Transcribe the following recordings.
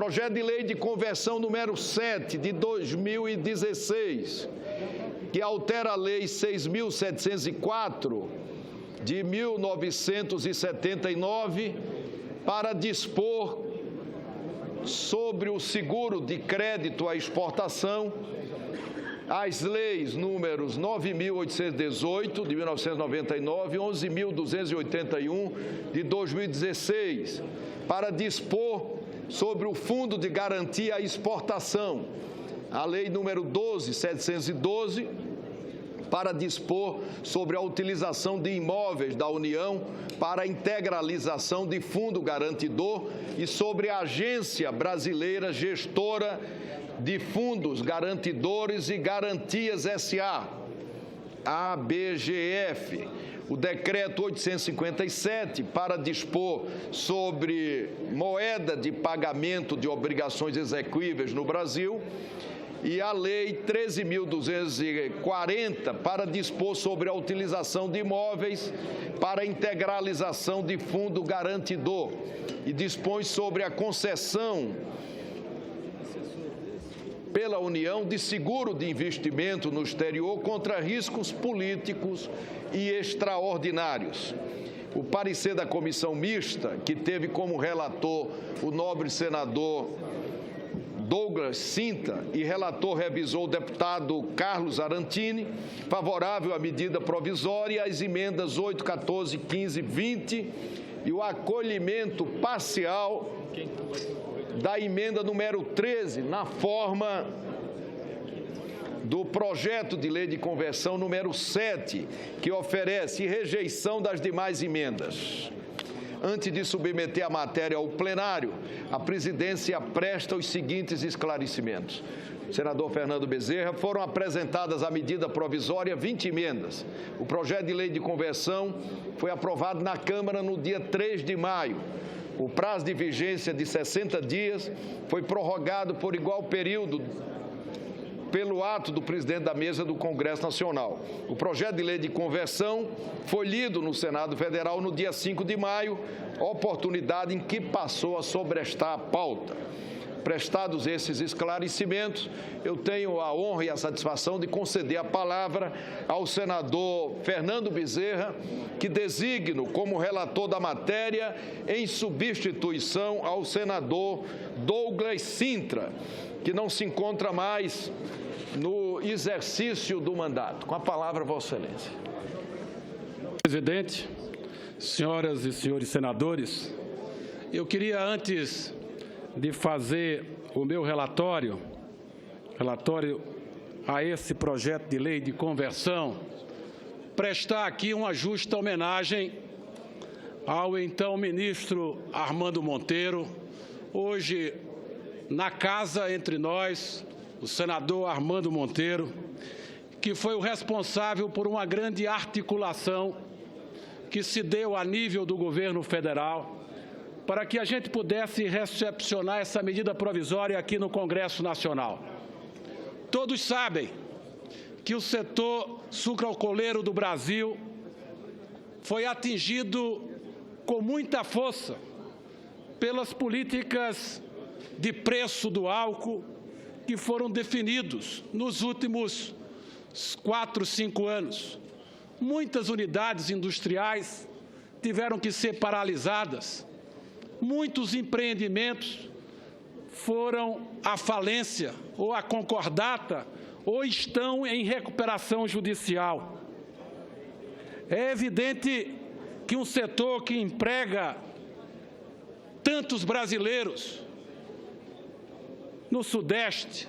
Projeto de Lei de Conversão número 7 de 2016, que altera a Lei 6.704 de 1979 para dispor sobre o seguro de crédito à exportação, as leis números 9.818 de 1999 e 11.281 de 2016, para dispor sobre o Fundo de Garantia à Exportação, a lei número 12.712, para dispor sobre a utilização de imóveis da União para a integralização de fundo garantidor e sobre a Agência Brasileira Gestora de Fundos Garantidores e Garantias S.A., ABGF, o Decreto 857, para dispor sobre moeda de pagamento de obrigações exequíveis no Brasil, e a Lei 13.240, para dispor sobre a utilização de imóveis para integralização de fundo garantidor, e dispõe sobre a concessão pela União de seguro de investimento no exterior contra riscos políticos e extraordinários. O parecer da comissão mista, que teve como relator o nobre senador Douglas Sintra e relator revisor o deputado Carlos Arantini, favorável à medida provisória e às emendas 8, 14, 15, 20 e o acolhimento parcial da emenda número 13, na forma do projeto de lei de conversão número 7, que oferece rejeição das demais emendas. Antes de submeter a matéria ao plenário, a presidência presta os seguintes esclarecimentos. Senador Fernando Bezerra, foram apresentadas à medida provisória 20 emendas. O projeto de lei de conversão foi aprovado na Câmara no dia 3 de maio. O prazo de vigência de 60 dias foi prorrogado por igual período pelo ato do presidente da mesa do Congresso Nacional. O projeto de lei de conversão foi lido no Senado Federal no dia 5 de maio, oportunidade em que passou a sobrestar a pauta. Prestados esses esclarecimentos, eu tenho a honra e a satisfação de conceder a palavra ao senador Fernando Bezerra, que designo como relator da matéria em substituição ao senador Douglas Sintra, que não se encontra mais no exercício do mandato. Com a palavra, Vossa Excelência. Presidente, senhoras e senhores senadores, eu queria, antes de fazer o meu relatório a esse projeto de lei de conversão, prestar aqui uma justa homenagem ao então ministro Armando Monteiro, hoje na casa entre nós, o senador Armando Monteiro, que foi o responsável por uma grande articulação que se deu a nível do governo federal para que a gente pudesse recepcionar essa medida provisória aqui no Congresso Nacional. Todos sabem que o setor sucroalcooleiro do Brasil foi atingido com muita força pelas políticas de preço do álcool que foram definidos nos últimos 4, 5 anos. Muitas unidades industriais tiveram que ser paralisadas, muitos empreendimentos foram à falência ou à concordata ou estão em recuperação judicial. É evidente que um setor que emprega tantos brasileiros no Sudeste,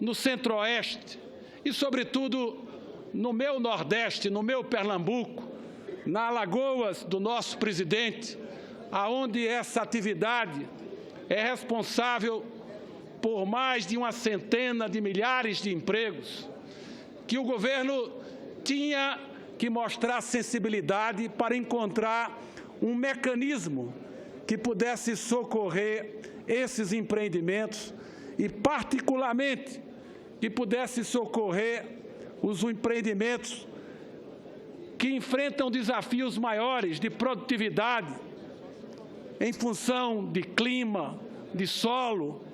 no Centro-Oeste e, sobretudo, no meu Nordeste, no meu Pernambuco, na Alagoas do nosso presidente, aonde essa atividade é responsável por mais de uma centena de milhares de empregos, que o governo tinha que mostrar sensibilidade para encontrar um mecanismo que pudesse socorrer esses empreendimentos e, particularmente, que pudesse socorrer os empreendimentos que enfrentam desafios maiores de produtividade em função de clima, de solo,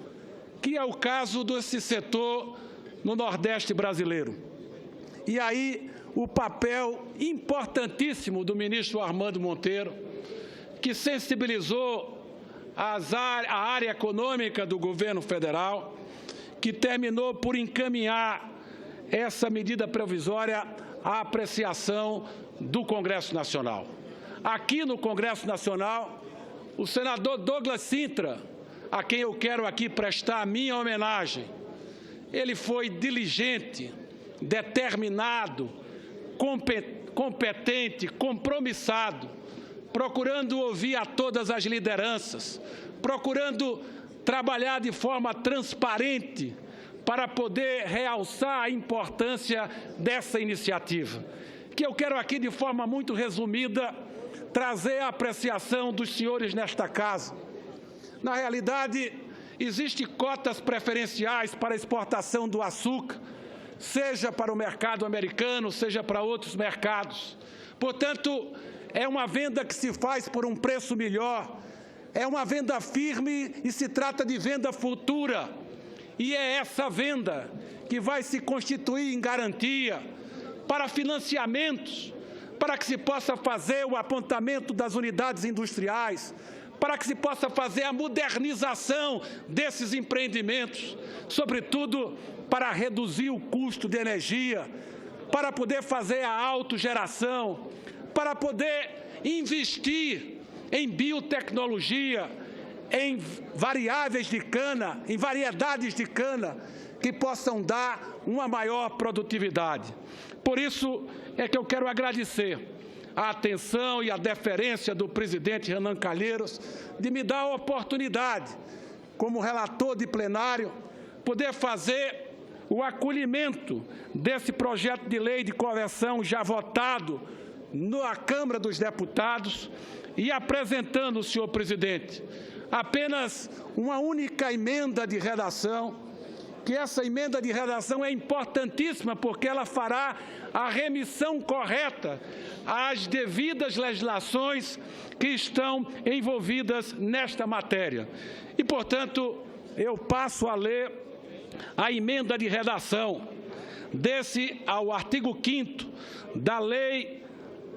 que é o caso desse setor no Nordeste brasileiro. E aí, o papel importantíssimo do ministro Armando Monteiro, que sensibilizou a área econômica do governo federal, que terminou por encaminhar essa medida provisória à apreciação do Congresso Nacional. Aqui no Congresso Nacional, o senador Douglas Sintra, a quem eu quero aqui prestar a minha homenagem, ele foi diligente, determinado, competente, compromissado, procurando ouvir a todas as lideranças, procurando trabalhar de forma transparente para poder realçar a importância dessa iniciativa, que eu quero aqui, de forma muito resumida, trazer a apreciação dos senhores nesta casa. Na realidade, existem cotas preferenciais para a exportação do açúcar, seja para o mercado americano, seja para outros mercados. Portanto, é uma venda que se faz por um preço melhor, é uma venda firme e se trata de venda futura. E é essa venda que vai se constituir em garantia para financiamentos, para que se possa fazer o apontamento das unidades industriais, para que se possa fazer a modernização desses empreendimentos, sobretudo para reduzir o custo de energia, para poder fazer a autogeração, para poder investir em biotecnologia, em variáveis de cana, em variedades de cana, que possam dar uma maior produtividade. Por isso é que eu quero agradecer a atenção e a deferência do presidente Renan Calheiros de me dar a oportunidade, como relator de plenário, poder fazer o acolhimento desse projeto de lei de conversão já votado na Câmara dos Deputados e apresentando, senhor presidente, apenas uma única emenda de redação, que essa emenda de redação é importantíssima porque ela fará a remissão correta às devidas legislações que estão envolvidas nesta matéria. E, portanto, eu passo a ler a emenda de redação desse ao artigo 5º da Lei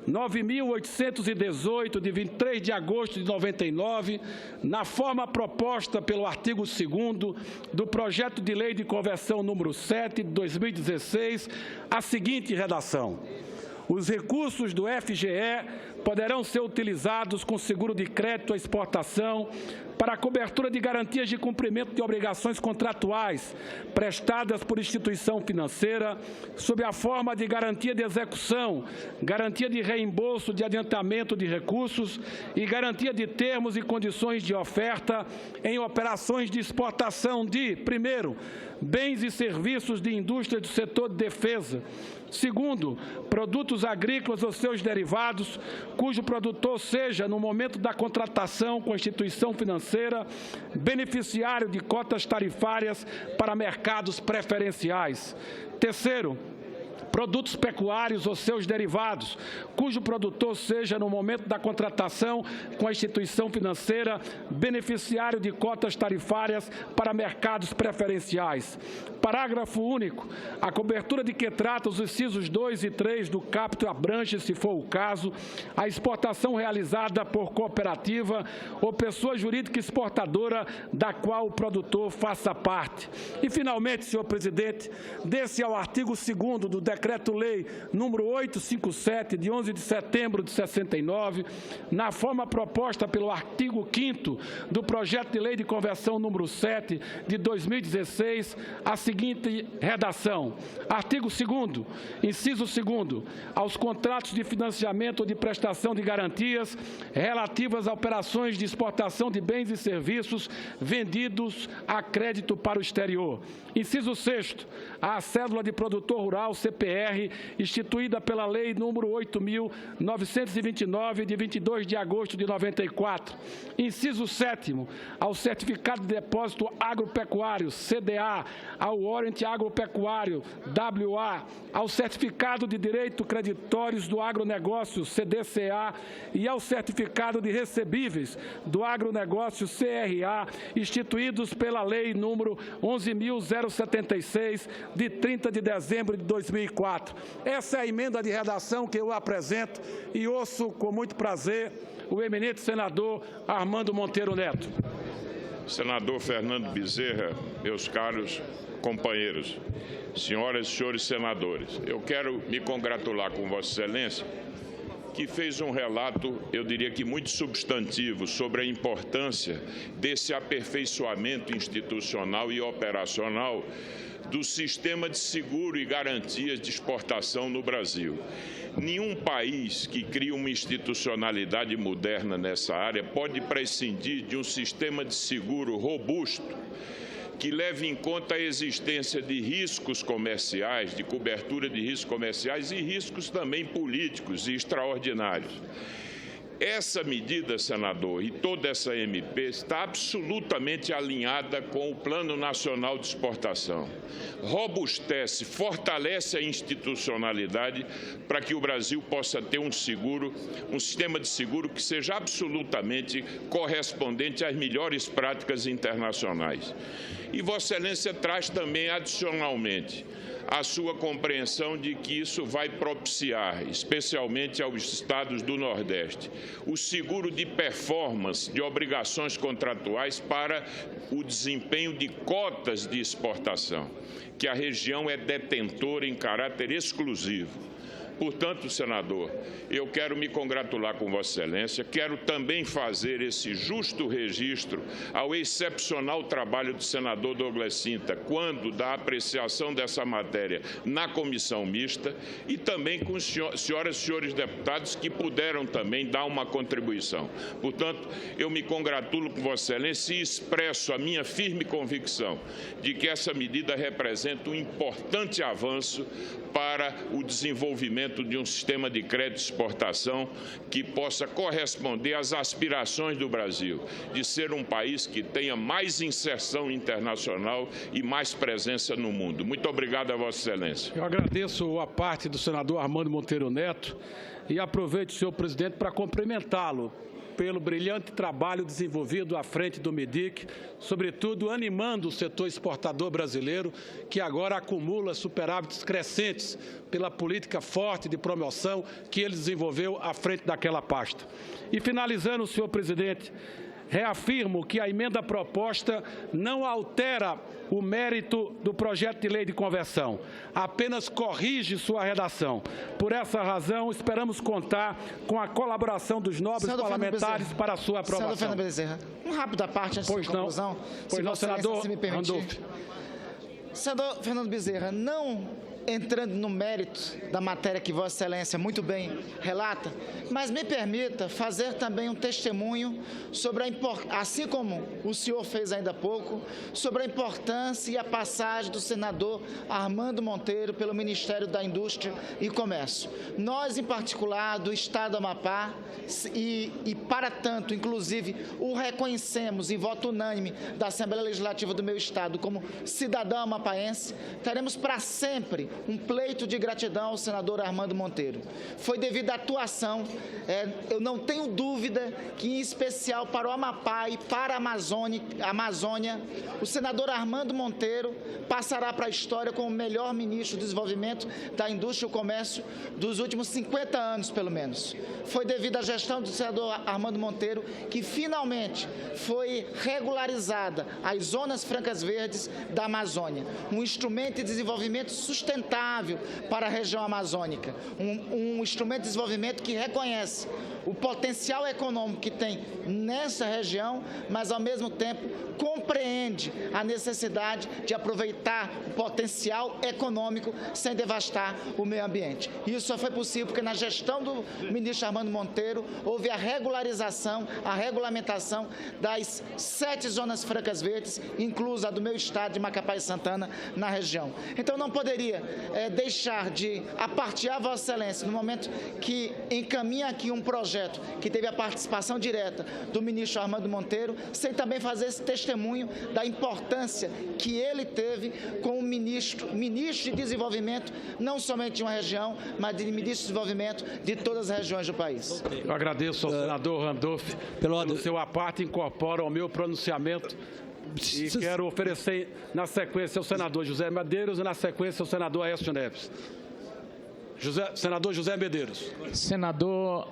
9.818, de 23 de agosto de 99, na forma proposta pelo artigo 2º do projeto de lei de conversão número 7 de 2016, a seguinte redação: os recursos do FGE poderão ser utilizados com seguro de crédito à exportação para a cobertura de garantias de cumprimento de obrigações contratuais prestadas por instituição financeira, sob a forma de garantia de execução, garantia de reembolso de adiantamento de recursos e garantia de termos e condições de oferta em operações de exportação de, primeiro, bens e serviços de indústria do setor de defesa. Segundo, produtos agrícolas ou seus derivados, cujo produtor seja, no momento da contratação com a instituição financeira, beneficiário de cotas tarifárias para mercados preferenciais. Terceiro, produtos pecuários ou seus derivados, cujo produtor seja, no momento da contratação com a instituição financeira, beneficiário de cotas tarifárias para mercados preferenciais. Parágrafo único. A cobertura de que trata os incisos 2 e 3 do caput abrange, se for o caso, a exportação realizada por cooperativa ou pessoa jurídica exportadora da qual o produtor faça parte. E, finalmente, senhor presidente, desse ao artigo 2º do Decreto-Lei número 857, de 11 de setembro de 69, na forma proposta pelo artigo 5º do projeto de lei de conversão número 7 de 2016, a seguinte redação: artigo 2º, inciso 2º, aos contratos de financiamento ou de prestação de garantias relativas a operações de exportação de bens e serviços vendidos a crédito para o exterior. Inciso 6º, à cédula de produtor rural, CPF, CCR, instituída pela Lei número 8.929, de 22 de agosto de 94. Inciso 7º, ao Certificado de Depósito Agropecuário, CDA, ao Warrant Agropecuário, WA, ao Certificado de Direito Creditórios do Agronegócio, CDCA, e ao Certificado de Recebíveis do Agronegócio, CRA, instituídos pela Lei número 11.076, de 30 de dezembro de 2004. Essa é a emenda de redação que eu apresento e ouço com muito prazer o eminente senador Armando Monteiro Neto. Senador Fernando Bezerra, meus caros companheiros, senhoras e senhores senadores, eu quero me congratular com Vossa Excelência, que fez um relato, eu diria que muito substantivo, sobre a importância desse aperfeiçoamento institucional e operacional do sistema de seguro e garantias de exportação no Brasil. Nenhum país que cria uma institucionalidade moderna nessa área pode prescindir de um sistema de seguro robusto que leve em conta a existência de riscos comerciais, de cobertura de riscos comerciais e riscos também políticos e extraordinários. Essa medida, senador, e toda essa MP está absolutamente alinhada com o Plano Nacional de Exportação. Robustece, fortalece a institucionalidade para que o Brasil possa ter um sistema de seguro que seja absolutamente correspondente às melhores práticas internacionais. E Vossa Excelência traz também, adicionalmente, a sua compreensão de que isso vai propiciar, especialmente aos estados do Nordeste, o seguro de performance de obrigações contratuais para o desempenho de cotas de exportação, que a região é detentora em caráter exclusivo. Portanto, senador, eu quero me congratular com Vossa Excelência, quero também fazer esse justo registro ao excepcional trabalho do senador Douglas Sinta, quando da apreciação dessa matéria na comissão mista, e também com senhoras e senhores deputados que puderam também dar uma contribuição. Portanto, eu me congratulo com Vossa Excelência e expresso a minha firme convicção de que essa medida representa um importante avanço para o desenvolvimento de um sistema de crédito de exportação que possa corresponder às aspirações do Brasil, de ser um país que tenha mais inserção internacional e mais presença no mundo. Muito obrigado a Vossa Excelência. Eu agradeço a parte do senador Armando Monteiro Neto e aproveito, senhor presidente, para cumprimentá-lo pelo brilhante trabalho desenvolvido à frente do MIDIC, sobretudo animando o setor exportador brasileiro, que agora acumula superávites crescentes pela política forte de promoção que ele desenvolveu à frente daquela pasta. E finalizando, senhor presidente, reafirmo que a emenda proposta não altera o mérito do projeto de lei de conversão, apenas corrige sua redação. Por essa razão, esperamos contar com a colaboração dos nobres parlamentares para a sua aprovação. Senador Fernando Bezerra, rápido à parte antes da conclusão. Pois não, senador Randolph. Senador Fernando Bezerra, não entrando no mérito da matéria que Vossa Excelência muito bem relata, mas me permita fazer também um testemunho sobre assim como o senhor fez ainda há pouco, sobre a importância e a passagem do senador Armando Monteiro pelo Ministério da Indústria e Comércio. Nós, em particular, do Estado do Amapá, e para tanto, inclusive, o reconhecemos em voto unânime da Assembleia Legislativa do meu Estado como cidadão amapaense, teremos para sempre um pleito de gratidão ao senador Armando Monteiro. Foi devido à atuação, eu não tenho dúvida que, em especial para o Amapá e para a Amazônia, o senador Armando Monteiro passará para a história como o melhor ministro do desenvolvimento da indústria e o comércio dos últimos 50 anos, pelo menos. Foi devido à gestão do senador Armando Monteiro que, finalmente, foi regularizada as zonas francas verdes da Amazônia, um instrumento de desenvolvimento sustentável para a região amazônica, um instrumento de desenvolvimento que reconhece o potencial econômico que tem nessa região, mas, ao mesmo tempo, compreende a necessidade de aproveitar o potencial econômico sem devastar o meio ambiente. Isso só foi possível porque, na gestão do ministro Armando Monteiro, houve a regularização, a regulamentação das 7 zonas francas verdes, inclusa a do meu estado de Macapá e Santana, na região. Então, não poderia deixar de apartear Vossa Excelência no momento que encaminha aqui um projeto que teve a participação direta do ministro Armando Monteiro, sem também fazer esse testemunho da importância que ele teve como ministro de desenvolvimento, não somente de uma região, mas de ministro de desenvolvimento de todas as regiões do país. Eu agradeço ao senador Randolph pelo seu aparte, incorpora ao meu pronunciamento e quero oferecer na sequência ao senador José Medeiros e na sequência ao senador Aécio Neves. Senador José Medeiros. Senador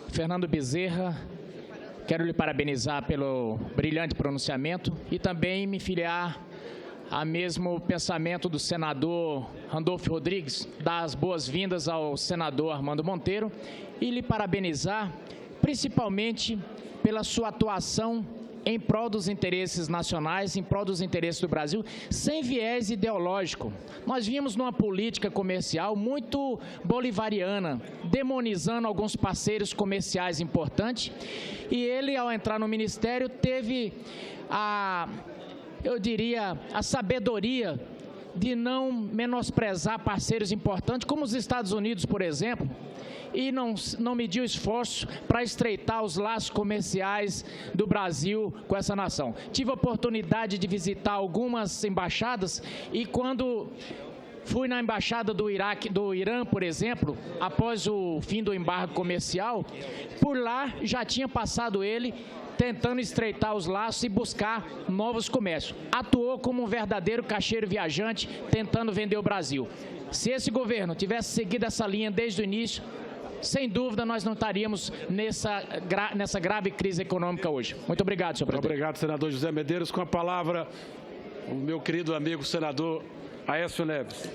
Fernando Bezerra, quero lhe parabenizar pelo brilhante pronunciamento e também me filiar ao mesmo pensamento do senador Randolph Rodrigues, dar as boas-vindas ao senador Armando Monteiro e lhe parabenizar principalmente pela sua atuação em prol dos interesses nacionais, em prol dos interesses do Brasil, sem viés ideológico. Nós vimos numa política comercial muito bolivariana, demonizando alguns parceiros comerciais importantes, e ele, ao entrar no ministério, teve eu diria, a sabedoria de não menosprezar parceiros importantes, como os Estados Unidos, por exemplo, e não mediu esforço para estreitar os laços comerciais do Brasil com essa nação. Tive a oportunidade de visitar algumas embaixadas e quando fui na embaixada do Irã, por exemplo, após o fim do embargo comercial, por lá já tinha passado ele tentando estreitar os laços e buscar novos comércios. Atuou como um verdadeiro caixeiro viajante, tentando vender o Brasil. Se esse governo tivesse seguido essa linha desde o início, sem dúvida nós não estaríamos nessa grave crise econômica hoje. Muito obrigado, senhor presidente. Obrigado, senador José Medeiros. Com a palavra, o meu querido amigo senador Aécio Neves.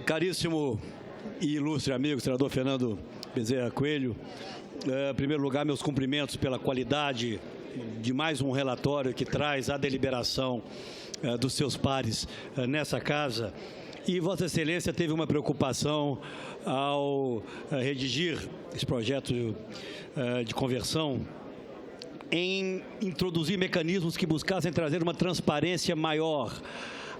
Caríssimo e ilustre amigo, senador Fernando Bezerra Coelho, em primeiro lugar, meus cumprimentos pela qualidade de mais um relatório que traz a deliberação dos seus pares nessa casa. E Vossa Excelência teve uma preocupação ao redigir esse projeto de conversão em introduzir mecanismos que buscassem trazer uma transparência maior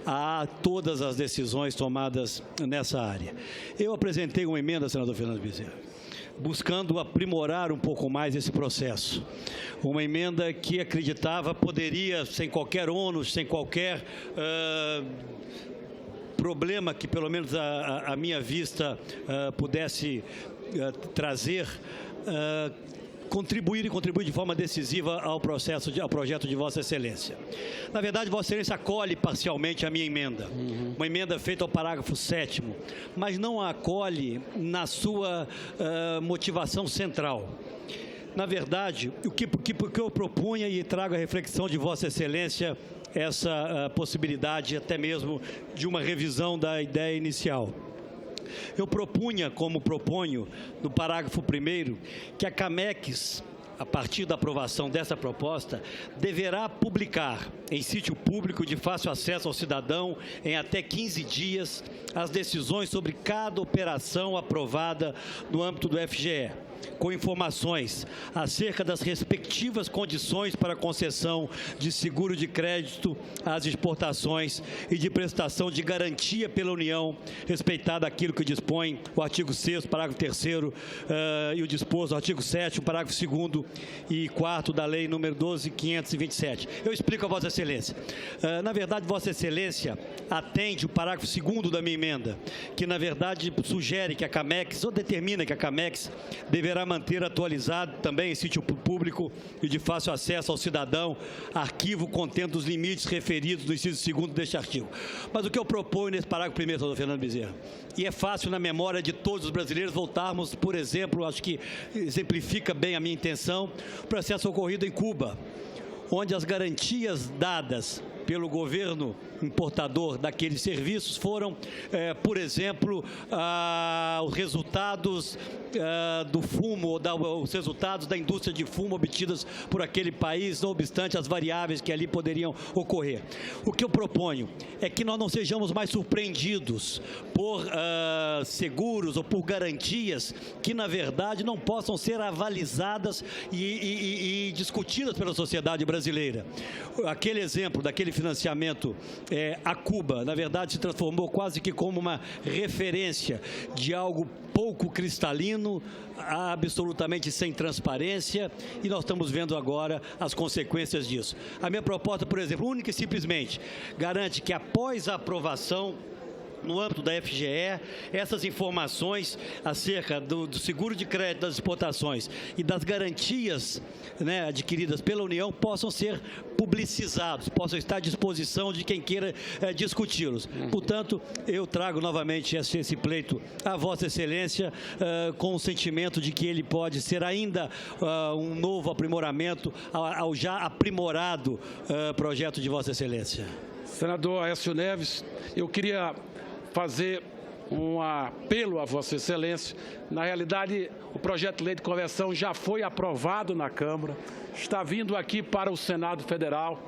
a todas as decisões tomadas nessa área. Eu apresentei uma emenda, senador Fernando Bezerra, buscando aprimorar um pouco mais esse processo. Uma emenda que acreditava poderia, sem qualquer ônus, sem qualquer problema que, pelo menos a minha vista, pudesse trazer, contribuir de forma decisiva ao projeto de Vossa Excelência. Na verdade, Vossa Excelência acolhe parcialmente a minha emenda, uma emenda feita ao parágrafo 7º, mas não a acolhe na sua motivação central. Na verdade, o que eu propunha e trago a reflexão de Vossa Excelência, essa possibilidade até mesmo de uma revisão da ideia inicial. Eu propunha, como proponho, no parágrafo 1º, que a CAMEX, a partir da aprovação dessa proposta, deverá publicar em sítio público de fácil acesso ao cidadão, em até 15 dias, as decisões sobre cada operação aprovada no âmbito do FGE, com informações acerca das respectivas condições para concessão de seguro de crédito às exportações e de prestação de garantia pela União, respeitado aquilo que dispõe o artigo 6º, parágrafo 3º e o disposto, o artigo 7º, parágrafo 2º e 4º da Lei número 12.527. Eu explico a Vossa Excelência. Na verdade, Vossa Excelência atende o parágrafo 2º da minha emenda, que, na verdade, sugere que a CAMEX, ou determina que a CAMEX deverá manter atualizado também em sítio público e de fácil acesso ao cidadão, arquivo contendo os limites referidos no inciso 2º deste artigo. Mas o que eu proponho nesse parágrafo 1º, senador Fernando Bezerra, e é fácil na memória de todos os brasileiros voltarmos, por exemplo, acho que exemplifica bem a minha intenção, o processo ocorrido em Cuba, onde as garantias dadas pelo governo importador daqueles serviços foram, por exemplo, os resultados do fumo, os resultados da indústria de fumo obtidos por aquele país, não obstante as variáveis que ali poderiam ocorrer. O que eu proponho é que nós não sejamos mais surpreendidos por seguros ou por garantias que, na verdade, não possam ser avalizadas e discutidas pela sociedade brasileira. Aquele exemplo daquele financiamento a Cuba. Na verdade, se transformou quase que como uma referência de algo pouco cristalino, absolutamente sem transparência, e nós estamos vendo agora as consequências disso. A minha proposta, por exemplo, única e simplesmente garante que após a aprovação no âmbito da FGE, essas informações acerca do seguro de crédito das exportações e das garantias, né, adquiridas pela União possam ser publicizados, possam estar à disposição de quem queira discuti-los. Portanto, eu trago novamente esse pleito à Vossa Excelência com o sentimento de que ele pode ser ainda um novo aprimoramento ao já aprimorado projeto de Vossa Excelência. Senador Aécio Neves, eu queria fazer um apelo a Vossa Excelência. Na realidade, o projeto de lei de conversão já foi aprovado na Câmara, está vindo aqui para o Senado Federal.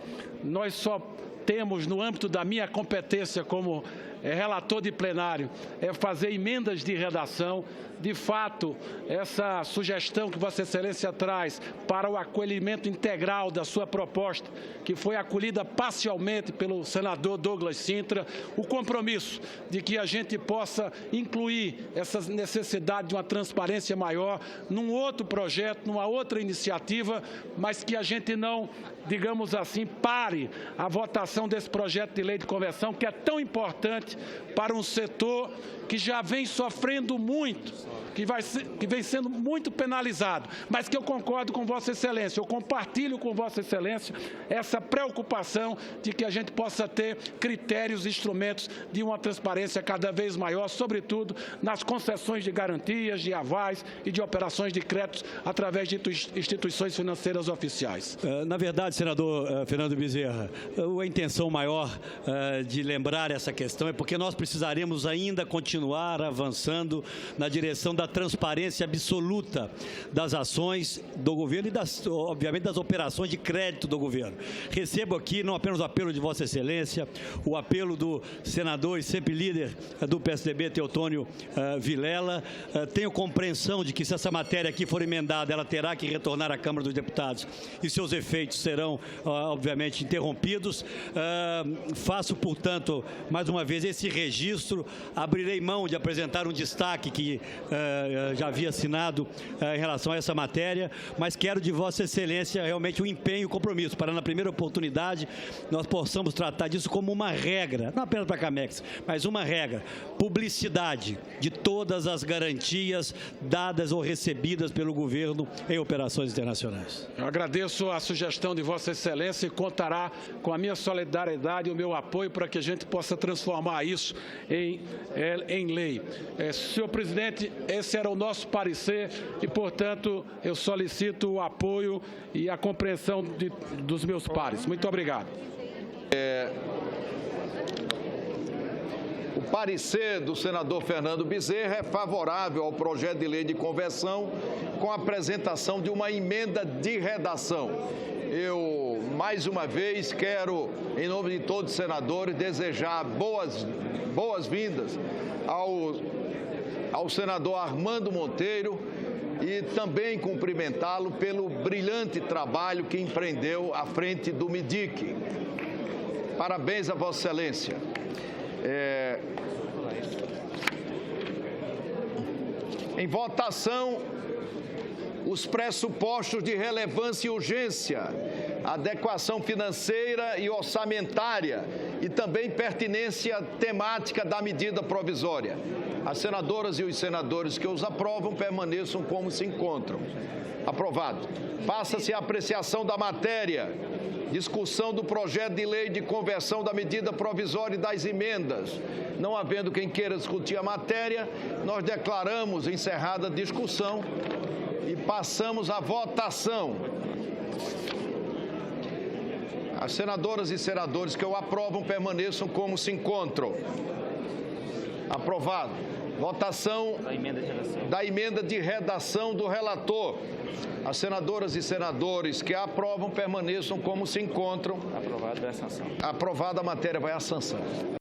Nós só temos, no âmbito da minha competência como relator de plenário, fazer emendas de redação. De fato, essa sugestão que Vossa Excelência traz para o acolhimento integral da sua proposta, que foi acolhida parcialmente pelo senador Douglas Sintra, o compromisso de que a gente possa incluir essa necessidade de uma transparência maior num outro projeto, numa outra iniciativa, mas que a gente não, digamos assim, pare a votação desse projeto de lei de conversão, que é tão importante para um setor que já vem sofrendo muito, que vem sendo muito penalizado, mas que eu concordo com Vossa Excelência, eu compartilho com Vossa Excelência essa preocupação de que a gente possa ter critérios e instrumentos de uma transparência cada vez maior, sobretudo nas concessões de garantias, de avais e de operações de créditos através de instituições financeiras oficiais. Na verdade, senador Fernando Bezerra, a intenção maior de lembrar essa questão é porque nós precisaremos ainda continuar avançando na direção da transparência absoluta das ações do governo e, obviamente, das operações de crédito do governo. Recebo aqui não apenas o apelo de Vossa Excelência, o apelo do senador e sempre líder do PSDB, Teotônio Vilela. Tenho compreensão de que, se essa matéria aqui for emendada, ela terá que retornar à Câmara dos Deputados e seus efeitos serão, obviamente, interrompidos. Faço, portanto, mais uma vez esse registro. Abrirei mão de apresentar um destaque que já havia assinado em relação a essa matéria, mas quero de Vossa Excelência realmente um empenho e compromisso para, na primeira oportunidade, nós possamos tratar disso como uma regra, não apenas para a Camex, mas uma regra: publicidade de todas as garantias dadas ou recebidas pelo governo em operações internacionais. Eu agradeço a sugestão de Vossa Excelência e contará com a minha solidariedade e o meu apoio para que a gente possa transformar isso em lei. Senhor presidente, esse era o nosso parecer e, portanto, eu solicito o apoio e a compreensão dos meus pares. Muito obrigado. O parecer do senador Fernando Bezerra é favorável ao projeto de lei de conversão com a apresentação de uma emenda de redação. Eu, mais uma vez, quero, em nome de todos os senadores, desejar boas-vindas ao senador Armando Monteiro e também cumprimentá-lo pelo brilhante trabalho que empreendeu à frente do MIDIC. Parabéns a Vossa Excelência. Em votação, os pressupostos de relevância e urgência, adequação financeira e orçamentária e também pertinência temática da medida provisória. As senadoras e os senadores que os aprovam permaneçam como se encontram. Aprovado. Passa-se a apreciação da matéria. Discussão do projeto de lei de conversão da medida provisória e das emendas. Não havendo quem queira discutir a matéria, nós declaramos encerrada a discussão e passamos à votação. As senadoras e senadores que o aprovam permaneçam como se encontram. Aprovado. Votação da emenda de redação do relator. As senadoras e senadores que a aprovam permaneçam como se encontram. Aprovado, vai à sanção. Aprovada, a matéria vai à sanção.